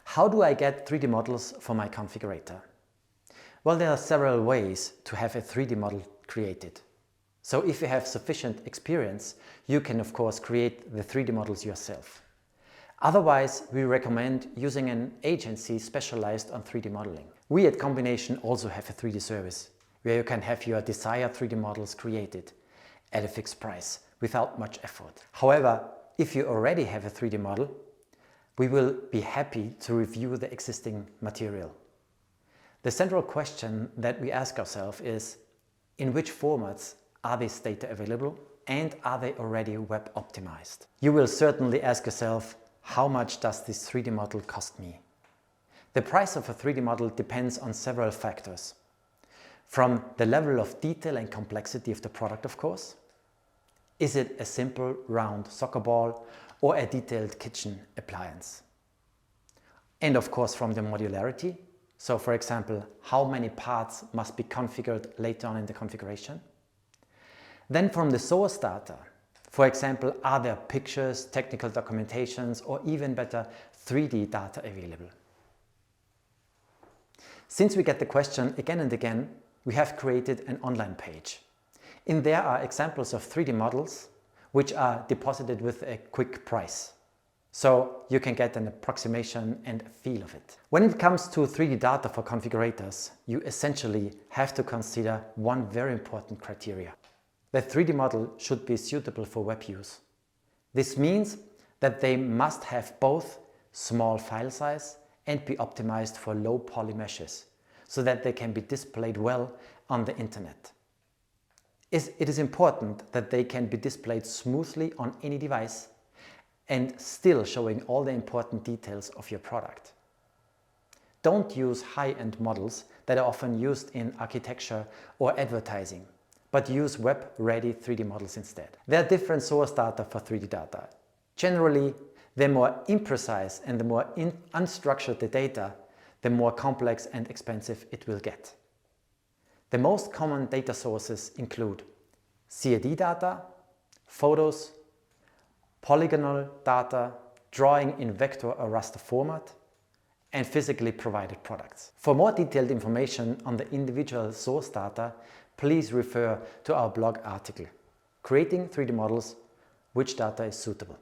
How do I get 3D models for my configurator? Well, there are several ways to have a 3D model created. So if you have sufficient experience, you can of course create the 3D models yourself. Otherwise, we recommend using an agency specialized on 3D modeling. We at Combination also have a 3D service where you can have your desired 3D models created at a fixed price without much effort. However, if you already have a 3D model, we will be happy to review the existing material. The central question that we ask ourselves is, in which formats are these data available and are they already web optimized? You will certainly ask yourself, how much does this 3D model cost me? The price of a 3D model depends on several factors. From the level of detail and complexity of the product, of course. Is it a simple round soccer ball or a detailed kitchen appliance? And of course from the modularity. So for example, how many parts must be configured later on in the configuration? Then from the source data. For example, are there pictures, technical documentations, or even better, 3D data available? Since we get the question again and again, we have created an online page. In there are examples of 3D models which are deposited with a quick price. So you can get an approximation and a feel of it. When it comes to 3D data for configurators, you essentially have to consider one very important criteria. The 3D model should be suitable for web use. This means that they must have both small file size and be optimized for low poly meshes, so that they can be displayed well on the internet. It is important that they can be displayed smoothly on any device and still showing all the important details of your product. Don't use high-end models that are often used in architecture or advertising, but use web-ready 3D models instead. There are different source data for 3D data. Generally, the more imprecise and the more unstructured the data, the more complex and expensive it will get. The most common data sources include CAD data, photos, polygonal data, drawing in vector or raster format, and physically provided products. For more detailed information on the individual source data, please refer to our blog article, Creating 3D Models, Which Data is Suitable?